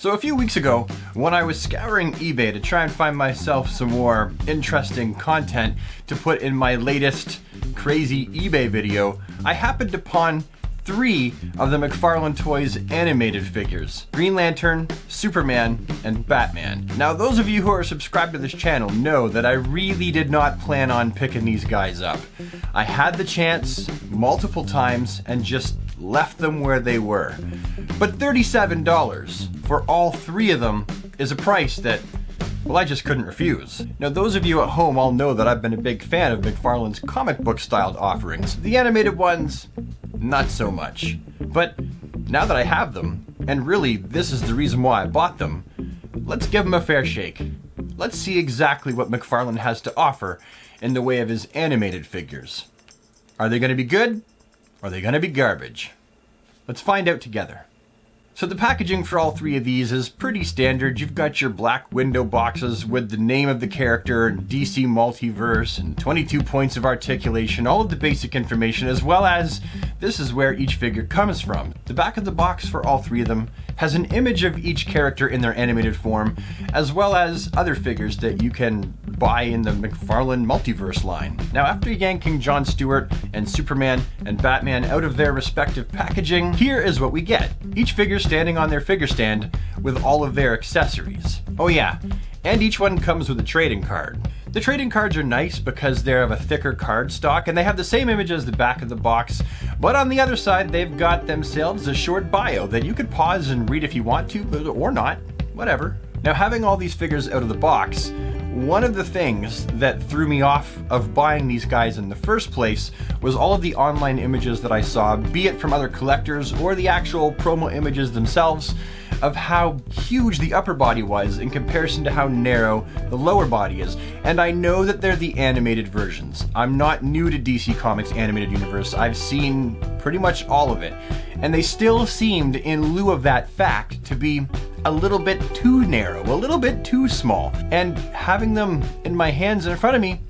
So a few weeks ago, when I was scouring eBay to try and find myself some more interesting content to put in my latest crazy eBay video, I happened upon 3 of the McFarlane Toys animated figures: Green Lantern, Superman, and Batman. Now, those of you who are subscribed to this channel know that I really did not plan on picking these guys up. I had the chance multiple times and just left them where they were. But $37 for all 3 of them is a price that, well, I just couldn't refuse. Now, those of you at home all know that I've been a big fan of McFarlane's comic book styled offerings. The animated ones, not so much. But now that I have them, and really this is the reason why I bought them, let's give them a fair shake. Let's see exactly what McFarlane has to offer in the way of his animated figures. Are they going to be good? Or are they going to be garbage? Let's find out together. So the packaging for all 3 of these is pretty standard. You've got your black window boxes with the name of the character and DC Multiverse and 22 points of articulation, all of the basic information, as well as this is where each figure comes from. The back of the box for all 3 of them has an image of each character in their animated form, as well as other figures that you can buy in the McFarlane Multiverse line. Now, after yanking John Stewart and Superman and Batman out of their respective packaging, here is what we get. Each figure standing on their figure stand with all of their accessories. Oh yeah, and each one comes with a trading card. The trading cards are nice because they're of a thicker card stock and they have the same image as the back of the box, but on the other side they've got themselves a short bio that you could pause and read if you want to, or not, whatever. Now, having all these figures out of the box, one of the things that threw me off of buying these guys in the first place was all of the online images that I saw, be it from other collectors or the actual promo images themselves, of how huge the upper body was in comparison to how narrow the lower body is. And I know that they're the animated versions. I'm not new to DC Comics animated universe. I've seen pretty much all of it. And they still seemed, in lieu of that fact, to be a little bit too narrow, a little bit too small. And having them in my hands in front of me,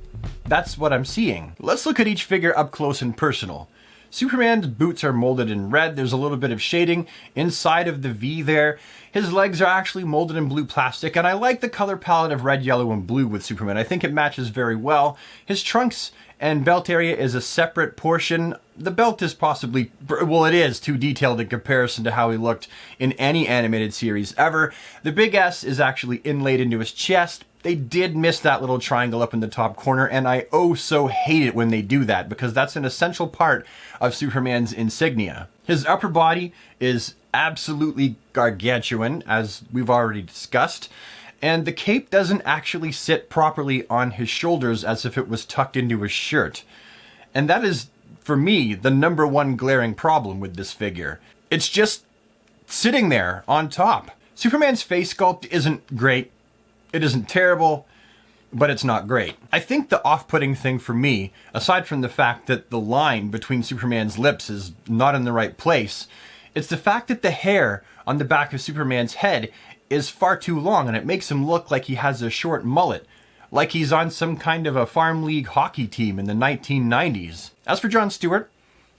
that's what I'm seeing. Let's look at each figure up close and personal. Superman's boots are molded in red. There's a little bit of shading inside of the V there. His legs are actually molded in blue plastic, and I like the color palette of red, yellow, and blue with Superman. I think it matches very well. His trunks and belt area is a separate portion. The belt is possibly, well, it is too detailed in comparison to how he looked in any animated series ever. The big S is actually inlaid into his chest. They did miss that little triangle up in the top corner, and I oh so hate it when they do that because that's an essential part of Superman's insignia. His upper body is absolutely gargantuan, as we've already discussed, and the cape doesn't actually sit properly on his shoulders as if it was tucked into his shirt. And that is, for me, the #1 glaring problem with this figure. It's just sitting there on top. Superman's face sculpt isn't great. It isn't terrible, but it's not great. I think the off-putting thing for me, aside from the fact that the line between Superman's lips is not in the right place, it's the fact that the hair on the back of Superman's head is far too long and it makes him look like he has a short mullet, like he's on some kind of a farm league hockey team in the 1990s. As for John Stewart,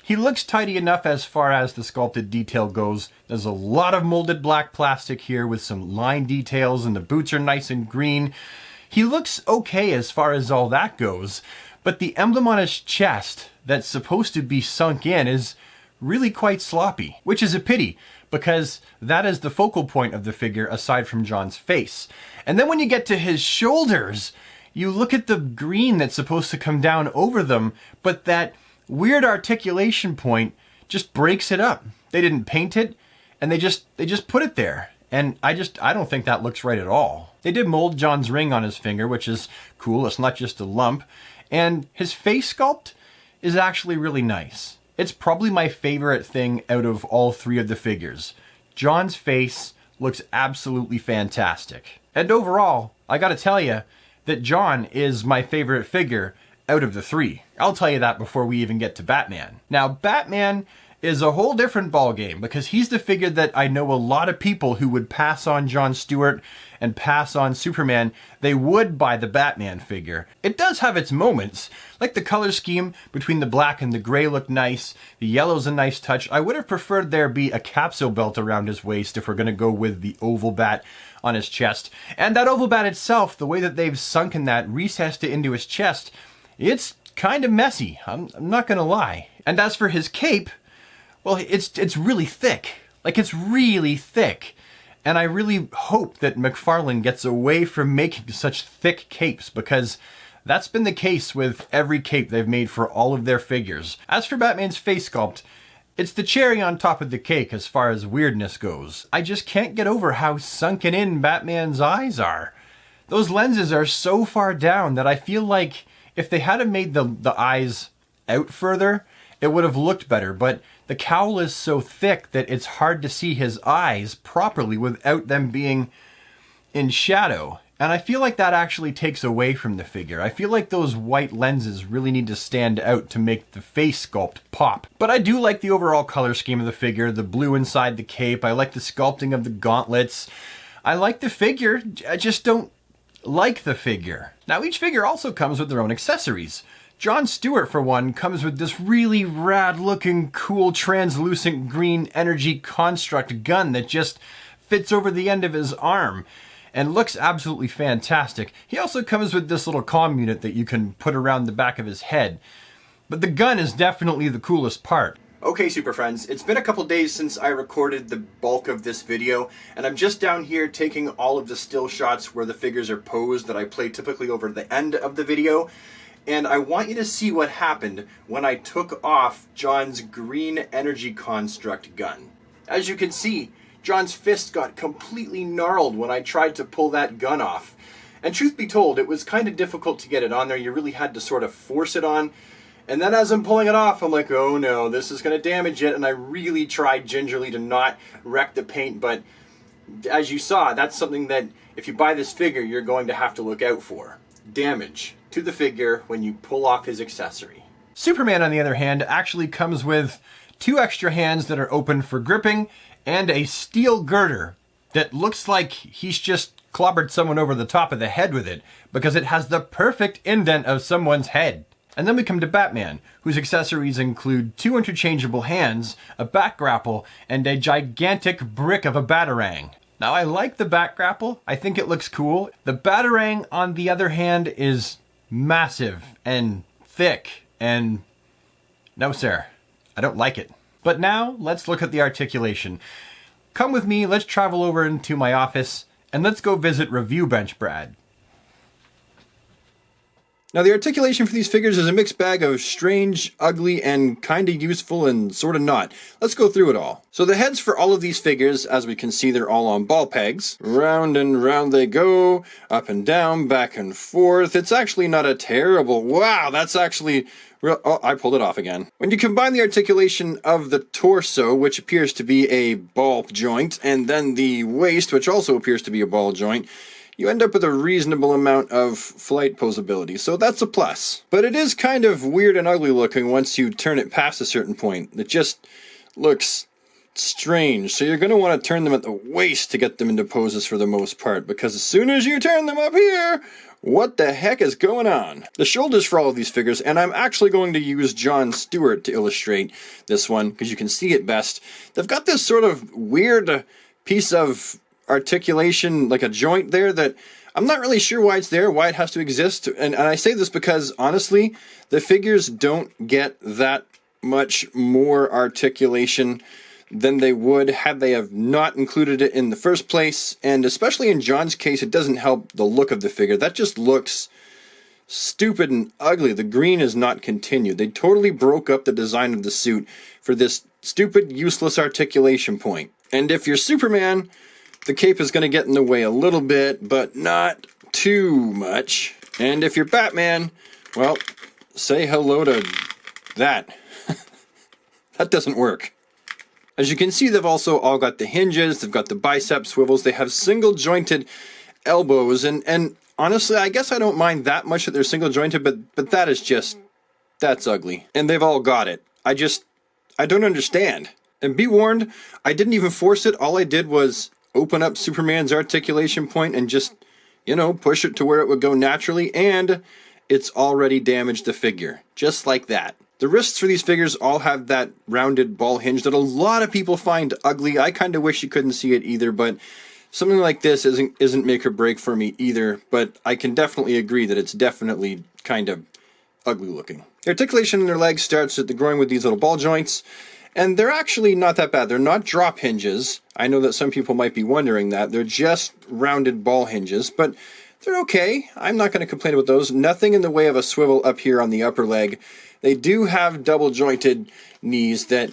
he looks tidy enough as far as the sculpted detail goes. There's a lot of molded black plastic here with some line details, and the boots are nice and green. He looks okay as far as all that goes, but the emblem on his chest that's supposed to be sunk in is really quite sloppy, which is a pity because that is the focal point of the figure aside from John's face. And then when you get to his shoulders, you look at the green that's supposed to come down over them, but that weird articulation point just breaks it up. They didn't paint it, and they just put it there. And I don't think that looks right at all. They did mold John's ring on his finger, which is cool. It's not just a lump. And his face sculpt is actually really nice. It's probably my favorite thing out of all 3 of the figures. John's face looks absolutely fantastic. And overall, I gotta tell you that John is my favorite figure out of the 3. I'll tell you that before we even get to Batman. Now, Batman is a whole different ballgame, because he's the figure that I know a lot of people who would pass on John Stewart and pass on Superman, they would buy the Batman figure. It does have its moments, like the color scheme between the black and the gray look nice, the yellow's a nice touch. I would have preferred there be a capsule belt around his waist if we're going to go with the oval bat on his chest. And that oval bat itself, the way that they've sunken that, recessed it into his chest, it's kind of messy, I'm not going to lie. And as for his cape, well, it's really thick. Like, it's really thick. And I really hope that McFarlane gets away from making such thick capes, because that's been the case with every cape they've made for all of their figures. As for Batman's face sculpt, it's the cherry on top of the cake as far as weirdness goes. I just can't get over how sunken in Batman's eyes are. Those lenses are so far down that I feel like if they had made the eyes out further, it would have looked better, but the cowl is so thick that it's hard to see his eyes properly without them being in shadow. And I feel like that actually takes away from the figure. I feel like those white lenses really need to stand out to make the face sculpt pop. But I do like the overall color scheme of the figure, the blue inside the cape. I like the sculpting of the gauntlets. I like the figure, I just don't like the figure. Now, each figure also comes with their own accessories. John Stewart, for one, comes with this really rad-looking, cool, translucent green energy construct gun that just fits over the end of his arm and looks absolutely fantastic. He also comes with this little comm unit that you can put around the back of his head. But the gun is definitely the coolest part. Okay, Super Friends, it's been a couple days since I recorded the bulk of this video, and I'm just down here taking all of the still shots where the figures are posed that I play typically over the end of the video. And I want you to see what happened when I took off John's green energy construct gun. As you can see, John's fist got completely gnarled when I tried to pull that gun off. And truth be told, it was kind of difficult to get it on there. You really had to sort of force it on. And then as I'm pulling it off, I'm like, oh no, this is going to damage it. And I really tried gingerly to not wreck the paint. But as you saw, that's something that if you buy this figure, you're going to have to look out for. Damage to the figure when you pull off his accessory. Superman, on the other hand, actually comes with 2 extra hands that are open for gripping and a steel girder that looks like he's just clobbered someone over the top of the head with it, because it has the perfect indent of someone's head. And then we come to Batman, whose accessories include 2 interchangeable hands, a back grapple, and a gigantic brick of a batarang. Now, I like the back grapple. I think it looks cool. The batarang, on the other hand, is massive and thick, and no, sir, I don't like it. But now, let's look at the articulation. Come with me, let's travel over into my office, and let's go visit Review Bench Brad. Now, the articulation for these figures is a mixed bag of strange, ugly, and kinda useful and sorta not. Let's go through it all. So the heads for all of these figures, as we can see, they're all on ball pegs. Round and round they go, up and down, back and forth. It's actually not a terrible... Wow, that's actually... Oh, I pulled it off again. When you combine the articulation of the torso, which appears to be a ball joint, and then the waist, which also appears to be a ball joint, you end up with a reasonable amount of flight posability, so that's a plus. But it is kind of weird and ugly looking once you turn it past a certain point. It just looks strange, so you're going to want to turn them at the waist to get them into poses for the most part, because as soon as you turn them up here, what the heck is going on? The shoulders for all of these figures, and I'm actually going to use John Stewart to illustrate this one, because you can see it best. They've got this sort of weird piece of articulation, like a joint there, that I'm not really sure why it's there, why it has to exist. And I say this because, honestly, the figures don't get that much more articulation than they would had they have not included it in the first place. And especially in John's case, it doesn't help the look of the figure. That just looks stupid and ugly. The green is not continued. They totally broke up the design of the suit for this stupid, useless articulation point. And if you're Superman, the cape is going to get in the way a little bit, but not too much. And if you're Batman, well, say hello to that. That doesn't work. As you can see, they've also all got the hinges, they've got the bicep swivels, they have single jointed elbows, and honestly, I guess I don't mind that much that they're single jointed, but that is just, that's ugly. And they've all got it. I don't understand. And be warned, I didn't even force it. All I did was open up Superman's articulation point and just, you know, push it to where it would go naturally, and it's already damaged the figure. Just like that. The wrists for these figures all have that rounded ball hinge that a lot of people find ugly. I kind of wish you couldn't see it either, but something like this isn't make or break for me either, but I can definitely agree that it's definitely kind of ugly looking. The articulation in their legs starts at the groin with these little ball joints, and they're actually not that bad. They're not drop hinges. I know that some people might be wondering that. They're just rounded ball hinges, but they're okay. I'm not going to complain about those. Nothing in the way of a swivel up here on the upper leg. They do have double jointed knees that,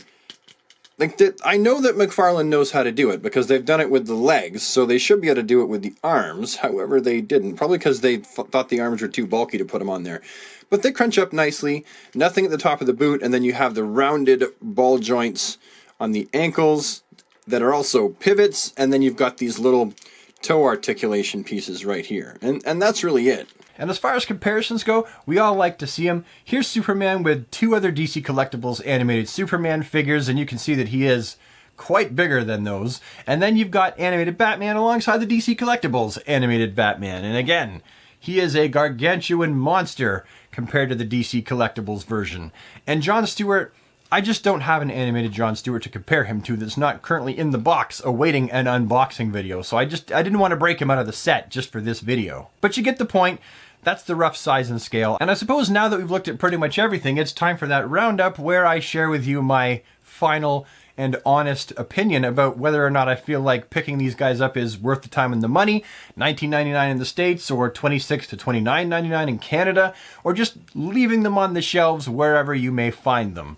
I know that McFarlane knows how to do it because they've done it with the legs, so they should be able to do it with the arms. However, they didn't, probably because they thought the arms were too bulky to put them on there. But they crunch up nicely, nothing at the top of the boot, and then you have the rounded ball joints on the ankles that are also pivots, and then you've got these little toe articulation pieces right here. And that's really it. And as far as comparisons go, we all like to see him. Here's Superman with two other DC Collectibles animated Superman figures, and you can see that he is quite bigger than those. And then you've got animated Batman alongside the DC Collectibles animated Batman. And again, he is a gargantuan monster compared to the DC Collectibles version. And John Stewart, I just don't have an animated John Stewart to compare him to that's not currently in the box awaiting an unboxing video. So I didn't want to break him out of the set just for this video. But you get the point. That's the rough size and scale. And I suppose now that we've looked at pretty much everything, it's time for that roundup where I share with you my final and honest opinion about whether or not I feel like picking these guys up is worth the time and the money, $19.99 in the States or $26 to $29.99 in Canada, or just leaving them on the shelves wherever you may find them.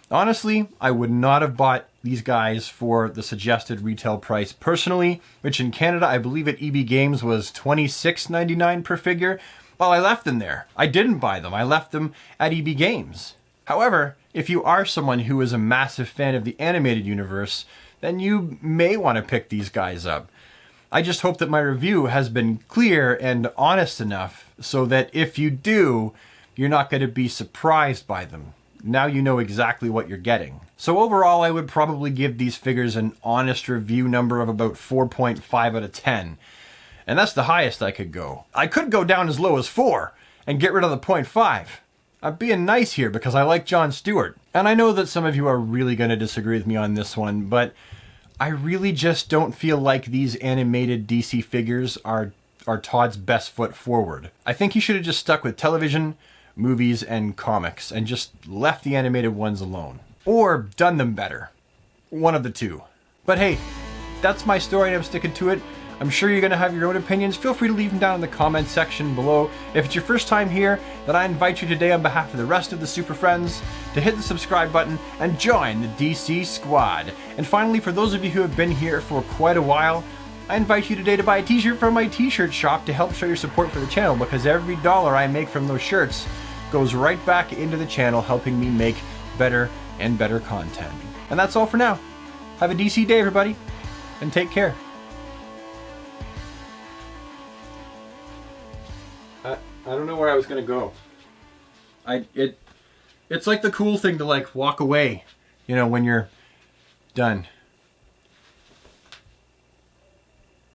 Honestly, I would not have bought these guys for the suggested retail price personally, which in Canada I believe at EB Games was $26.99 per figure. Well, I left them there. I didn't buy them. I left them at EB Games. However, if you are someone who is a massive fan of the animated universe, then you may want to pick these guys up. I just hope that my review has been clear and honest enough so that if you do, you're not going to be surprised by them. Now you know exactly what you're getting. So overall, I would probably give these figures an honest review number of about 4.5 out of 10. And that's the highest I could go. I could go down as low as 4 and get rid of the 0.5. I'm being nice here because I like John Stewart. And I know that some of you are really going to disagree with me on this one, but I really just don't feel like these animated DC figures are Todd's best foot forward. I think he should have just stuck with television, movies, and comics and just left the animated ones alone. Or done them better. One of the two. But hey, that's my story and I'm sticking to it. I'm sure you're going to have your own opinions. Feel free to leave them down in the comment section below. If it's your first time here, then I invite you today on behalf of the rest of the Super Friends to hit the subscribe button and join the DC Squad. And finally, for those of you who have been here for quite a while, I invite you today to buy a t-shirt from my t-shirt shop to help show your support for the channel, because every dollar I make from those shirts goes right back into the channel, helping me make better and better content. And that's all for now. Have a DC day, everybody, and take care. I don't know where I was gonna go. It's like the cool thing to like walk away, you know, when you're done.